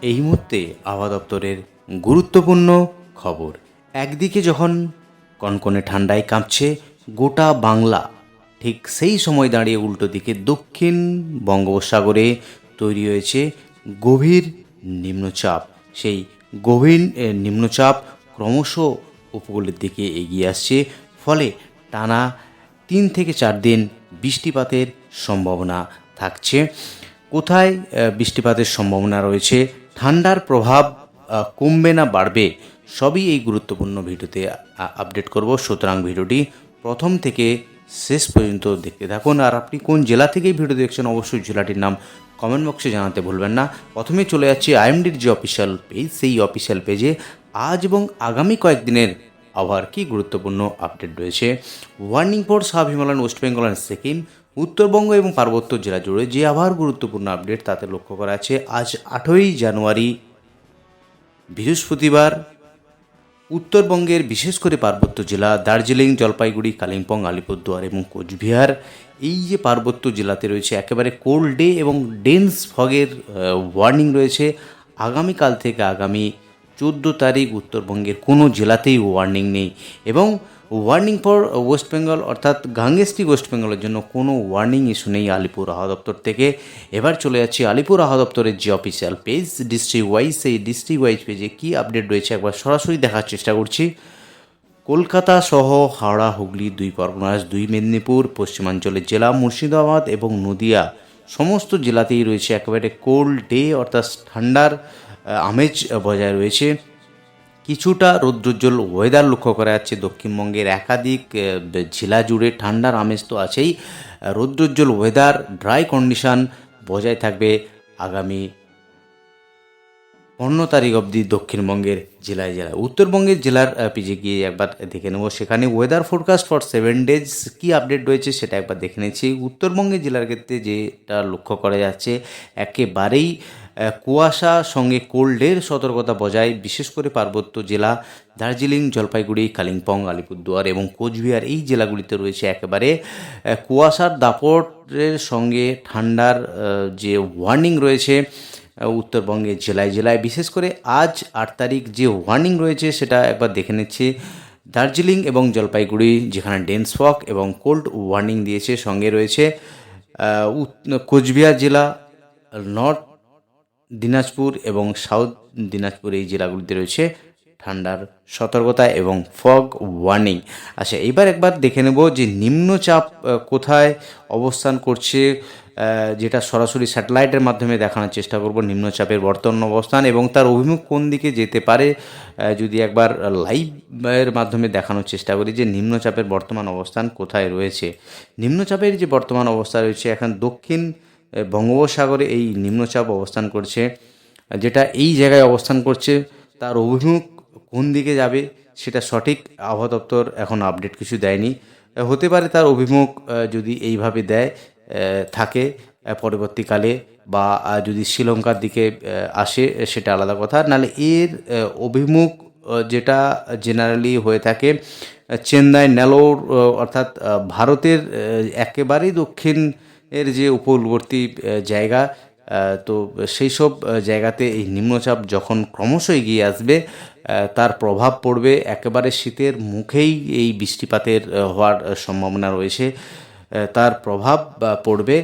এই মুহূর্তে আবহাওয়া দপ্তরের গুরুত্বপূর্ণ খবর। একদিকে যখন কনকনে ঠান্ডায় কাঁপছে গোটা বাংলা, ঠিক সেই সময় দাঁড়িয়ে উল্টো দিকে দক্ষিণ বঙ্গোপসাগরে তৈরি হয়েছে গভীর নিম্নচাপ। সেই গভীর নিম্নচাপ ক্রমশ উপকূলের দিকে এগিয়ে আসছে, ফলে টানা 3 থেকে 4 দিন বৃষ্টিপাতের সম্ভাবনা থাকছে। কোথায় বৃষ্টিপাতের সম্ভাবনা রয়েছে, ঠান্ডার প্রভাব কমবে না বাড়বে, সবই এই গুরুত্বপূর্ণ ভিডিওতে আপডেট করব। সুতরাং ভিডিওটি প্রথম থেকে শেষ পর্যন্ত দেখতে থাকুন। আর আপনি কোন জেলা থেকে এই ভিডিও দেখছেন অবশ্যই জেলাটির নাম কমেন্ট বক্সে জানাতে ভুলবেন না। প্রথমে চলে যাচ্ছি আইএমডির যে অফিসিয়াল পেজ, সেই অফিসিয়াল পেজে আজ এবং আগামী কয়েকদিনের আবহাওয়ার কী গুরুত্বপূর্ণ আপডেট রয়েছে। Warning for sub Himalayan, West Bengal and Sikkim, Uttarbanga এবং পার্বত্য জেলা জুড়ে যে আবহাওয়ার গুরুত্বপূর্ণ আপডেট তাতে লক্ষ্য করা আছে। আজ 8ই জানুয়ারি বৃহস্পতিবার উত্তরবঙ্গের বিশেষ করে পার্বত্য জেলা দার্জিলিং, জলপাইগুড়ি, কালিম্পং, আলিপুরদুয়ার এবং কোচবিহার, এই যে পার্বত্য জেলাতে রয়েছে একেবারে কোল্ড ডে এবং ডেন্স ফগের ওয়ার্নিং রয়েছে। আগামীকাল থেকে আগামী 14 তারিখ উত্তরবঙ্গের কোনো জেলাতেই ওয়ার্নিং নেই, এবং ওয়ার্নিং ফর ওয়েস্ট বেঙ্গল অর্থাৎ গাঙ্গেস্টিক ওয়েস্ট বেঙ্গলের জন্য কোনো ওয়ার্নিং ইস্যু নেই আলিপুর আবহাওয়া দপ্তর থেকে। এবার চলে যাচ্ছি আলিপুর আবহাওয়া দপ্তরের যে অফিসিয়াল পেজ ডিস্ট্রিক্ট ওয়াইজ, সেই ডিস্ট্রিক্ট ওয়াইজ পেজে কী আপডেট রয়েছে একবার সরাসরি দেখার চেষ্টা করছি। কলকাতা সহ হাওড়া, হুগলি, 2 পরগনাস, 2 মেদিনীপুর, পশ্চিমাঞ্চলের জেলা মুর্শিদাবাদ এবং নদিয়া, সমস্ত জেলাতেই রয়েছে একেবারে কোল্ড ডে অর্থাৎ ঠান্ডার আমেজ বজায় রয়েছে। কিছুটা রৌদ্রোজ্জ্বল ওয়েদার লক্ষ্য করা যাচ্ছে দক্ষিণবঙ্গের একাধিক জেলা জুড়ে। ঠান্ডার আমেজ তো আছেই, রৌদ্রোজ্জ্বল ওয়েদার, ড্রাই কন্ডিশন বজায় থাকবে আগামী 15 তারিখ অবধি দক্ষিণবঙ্গের জেলায় জেলায়। উত্তরবঙ্গের জেলার পেজে গিয়ে একবার দেখে নেব, সেখানে ওয়েদার ফোরকাস্ট ফর 7 ডেজ কী আপডেট রয়েছে সেটা একবার দেখে নিচ্ছি। উত্তরবঙ্গের জেলার ক্ষেত্রে যেটা লক্ষ্য করা যাচ্ছে, একেবারেই কুয়াশা সঙ্গে কোল্ডের সতর্কতা বজায়, বিশেষ করে পার্বত্য জেলা দার্জিলিং, জলপাইগুড়ি, কালিম্পং, আলিপুরদুয়ার এবং কোচবিহার, এই জেলাগুলিতে রয়েছে একেবারে কুয়াশার দাপটের সঙ্গে ঠান্ডার যে ওয়ার্নিং রয়েছে উত্তরবঙ্গের জেলায় জেলায়। বিশেষ করে আজ 8 তারিখ যে ওয়ার্নিং রয়েছে সেটা একবার দেখে নিচ্ছি। দার্জিলিং এবং জলপাইগুড়ি যেখানে ডেন্স ফগ এবং কোল্ড ওয়ার্নিং দিয়েছে, সঙ্গে রয়েছে কোচবিহার জেলা, নর্থ দিনাজপুর এবং সাউথ দিনাজপুর, এই জেলাগুলিতে রয়েছে ঠান্ডার সতর্কতা এবং ফগ ওয়ার্নিং। আচ্ছা, এবার একবার দেখে নেব যে নিম্নচাপ কোথায় অবস্থান করছে, যেটা সরাসরি স্যাটেলাইটের মাধ্যমে দেখানোর চেষ্টা করব নিম্নচাপের বর্তমান অবস্থান এবং তার অভিমুখ কোন দিকে যেতে পারে। যদি একবার লাইভের মাধ্যমে দেখানোর চেষ্টা করি যে নিম্নচাপের বর্তমান অবস্থান কোথায় রয়েছে। নিম্নচাপের যে বর্তমান অবস্থা রয়েছে, এখন দক্ষিণ বঙ্গোপসাগরে এই নিম্নচাপ অবস্থান করছে, যেটা এই জায়গায় অবস্থান করছে। তার অভিমুখ কোন দিকে যাবে সেটা সঠিক আবহাওয়া দপ্তর এখন আপডেট কিছু দেয়নি। হতে পারে তার অভিমুখ যদি এইভাবে দেয় থাকে পরবর্তীকালে, বা যদি শ্রীলঙ্কার দিকে আসে সেটা আলাদা কথা, নাহলে এর অভিমুখ যেটা জেনারেলি হয়ে থাকে চেন্নাই, নেলোর, অর্থাৎ ভারতের একেবারেই দক্ষিণের যে উপকূলবর্তী জায়গা, তো সেই সব জায়গাতে এই নিম্নচাপ যখন ক্রমশ এগিয়ে আসবে তার প্রভাব পড়বে, একেবারে শীতের মুখেই এই বৃষ্টিপাতের হওয়ার সম্ভাবনা রয়েছে। তার প্রভাব পড়বে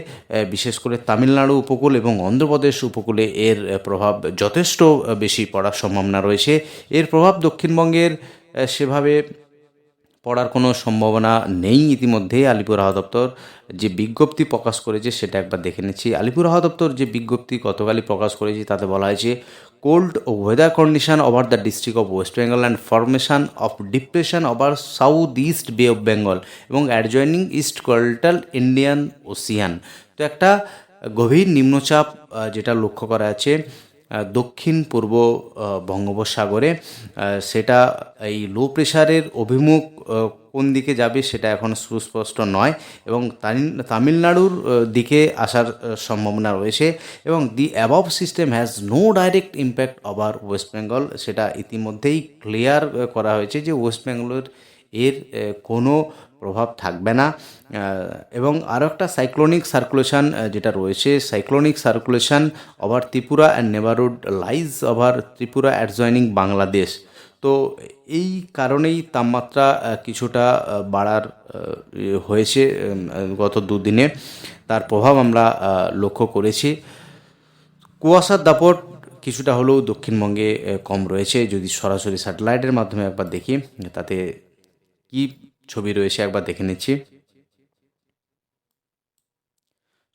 বিশেষ করে তামিলনাড়ু উপকূল এবং অন্ধ্রপ্রদেশ উপকূলে, এর প্রভাব যথেষ্ট বেশি পড়ার সম্ভাবনা রয়েছে। এর প্রভাব দক্ষিণবঙ্গের সেভাবে পড়ার কোনো সম্ভাবনা নেই। ইতিমধ্যেই আলিপুর আবহাওয়া দপ্তর যে বিজ্ঞপ্তি প্রকাশ করেছে সেটা একবার দেখে নিচ্ছি। আলিপুর আবহাওয়া দপ্তর যে বিজ্ঞপ্তি গতকালই প্রকাশ করেছে তাতে বলা হয়েছে, cold weather condition over the district of West Bengal and formation of depression over south east বে অফ বেঙ্গল এবং adjoining east coastal Indian Ocean. তো একটা গভীর নিম্নচাপ যেটা লক্ষ্য করা আছে দক্ষিণ পূর্ব বঙ্গোপসাগরে, সেটা এই লো প্রেশারের অভিমুখ কোন দিকে যাবে সেটা এখন সুস্পষ্ট নয়, এবং তামিলনাড়ুর দিকে আসার সম্ভাবনা রয়েছে, এবং the above system has no direct impact over West Bengal. সেটা ইতিমধ্যেই ক্লিয়ার করা হয়েছে যে ওয়েস্ট বেঙ্গলের এর কোনো প্রভাব থাকবে না। এবং আরও একটা সাইক্লোনিক সার্কুলেশন যেটা রয়েছে, cyclonic circulation over Tripura and neighbourhood lies over Tripura adjoining Bangladesh. তো এই কারণেই তাপমাত্রা কিছুটা বাড়ার হয়েছে গত দুদিনে, তার প্রভাব আমরা লক্ষ্য করেছি। কুয়াশার দাপট কিছুটা হলেও দক্ষিণবঙ্গে কম রয়েছে। যদি সরাসরি স্যাটেলাইটের মাধ্যমে একবার দেখি তাতে কি ছবি রয়েছে একবার দেখে নিচ্ছি।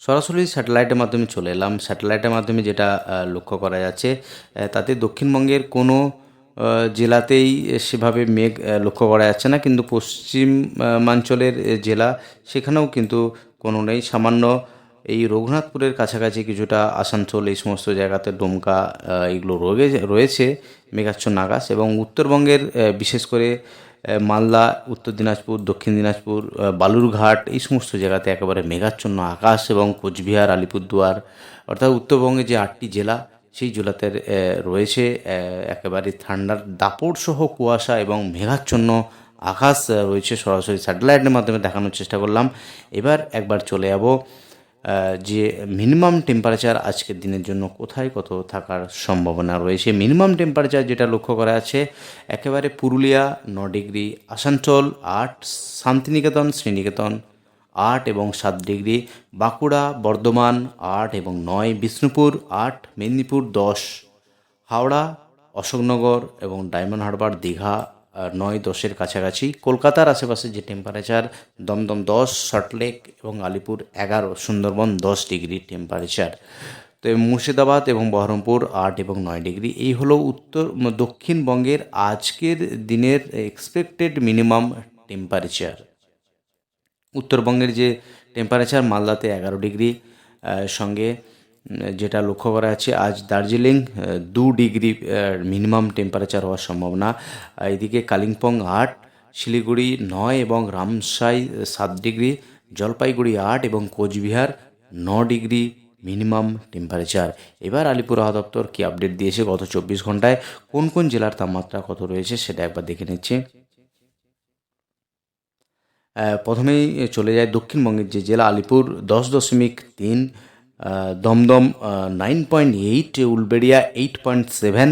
সরাসরি স্যাটেলাইটের মাধ্যমে চলে এলাম। স্যাটেলাইটের মাধ্যমে যেটা লক্ষ্য করা যাচ্ছে, তাতে দক্ষিণবঙ্গের কোনো জেলাতেই সেভাবে মেঘ লক্ষ্য করা যাচ্ছে না, কিন্তু পশ্চিমাঞ্চলের জেলা সেখানেও কিন্তু কোনো নেই। সামান্য এই রঘুনাথপুরের কাছাকাছি কিছুটা আসানসোল এই সমস্ত জায়গাতে ডুমকা এগুলো রয়েছে মেঘাচ্ছন্ন আকাশ। এবং উত্তরবঙ্গের বিশেষ করে মালদা, উত্তর দিনাজপুর, দক্ষিণ দিনাজপুর, বালুরঘাট এই সমস্ত জায়গাতে একেবারে মেঘাচ্ছন্ন আকাশ, এবং কোচবিহার, আলিপুরদুয়ার অর্থাৎ উত্তরবঙ্গে যে 8টি জেলা সেই জেলাতে রয়েছে একেবারে ঠান্ডার দাপট সহ কুয়াশা এবং মেঘাচ্ছন্ন আকাশ রয়েছে। সরাসরি স্যাটেলাইটের মাধ্যমে দেখানোর চেষ্টা করলাম। এবার একবার চলে যাব যে মিনিমাম টেম্পারেচার আজকের দিনের জন্য কোথায় কত থাকার সম্ভাবনা রয়েছে। মিনিমাম টেম্পারেচার যেটা লক্ষ্য করা আছে, একেবারে পুরুলিয়া 9 ডিগ্রি, আসানসোল 8, শান্তিনিকেতন, শ্রীনিকেতন 8 এবং 7 ডিগ্রি, বাঁকুড়া, বর্ধমান 8 এবং 9, বিষ্ণুপুর 8, মেদিনীপুর 10, হাওড়া, অশোকনগর এবং ডায়মন্ড হারবার, দীঘা 9-10-এর কাছাকাছি। কলকাতার আশেপাশে যে টেম্পারেচার, দমদম 10, সল্টলেক এবং আলিপুর 11, সুন্দরবন 10 ডিগ্রি টেম্পারেচার। তো মুর্শিদাবাদ এবং বহরমপুর 8 এবং 9 ডিগ্রি। এই হলো দক্ষিণবঙ্গের আজকের দিনের এক্সপেক্টেড মিনিমাম টেম্পারেচার। উত্তরবঙ্গের যে টেম্পারেচার, মালদাতে 11 ডিগ্রি, সঙ্গে যেটা লক্ষ্য করা যাচ্ছে আজ দার্জিলিং 2 ডিগ্রি মিনিমাম টেম্পারেচার হওয়ার সম্ভাবনা। এদিকে কালিম্পং 8, শিলিগুড়ি 9 এবং রামসাই 7 ডিগ্রি, জলপাইগুড়ি 8 এবং কোচবিহার 9 ডিগ্রি মিনিমাম টেম্পারেচার। এবার আলিপুর আবহাওয়া দপ্তর কী আপডেট দিয়েছে গত 24 ঘন্টায় কোন কোন জেলার তাপমাত্রা কত রয়েছে সেটা একবার দেখে নিচ্ছি। প্রথমেই চলে যায় দক্ষিণবঙ্গের যে জেলা, আলিপুর 10.3, দমদম 9.8, উলবেড়িয়া 8.7,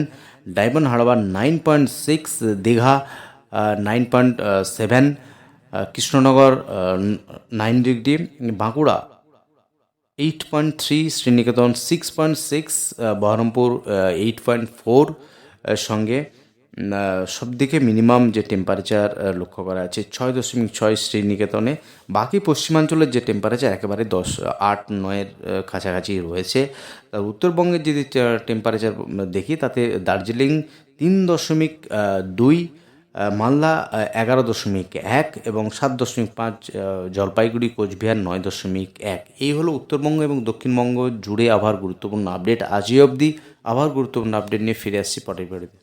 ডায়মন্ড হারবার 9.6, দীঘা 9.7, কৃষ্ণনগর 9 ডিগ্রি, বাঁকুড়া 8.3, শ্রীনিকেতন 6.6, বহরমপুর 8.4, সঙ্গে সবদিকে মিনিমাম যে টেম্পারেচার লক্ষ্য করা আছে 6.6 শ্রীনিকেতনে। বাকি পশ্চিমাঞ্চলের যে টেম্পারেচার একেবারে 8-9-এর কাছাকাছি রয়েছে। উত্তরবঙ্গের যদি টেম্পারেচার দেখি তাতে দার্জিলিং 3.2, মালদা 11.1 এবং 7.5, জলপাইগুড়ি, কোচবিহার 9.1। এই হলো উত্তরবঙ্গ এবং দক্ষিণবঙ্গ জুড়ে আবহাওয়ার গুরুত্বপূর্ণ আপডেট। আজই অবধি আবহাওয়ার গুরুত্বপূর্ণ আপডেট নিয়ে ফিরে আসছি পরের ভিডিওতে।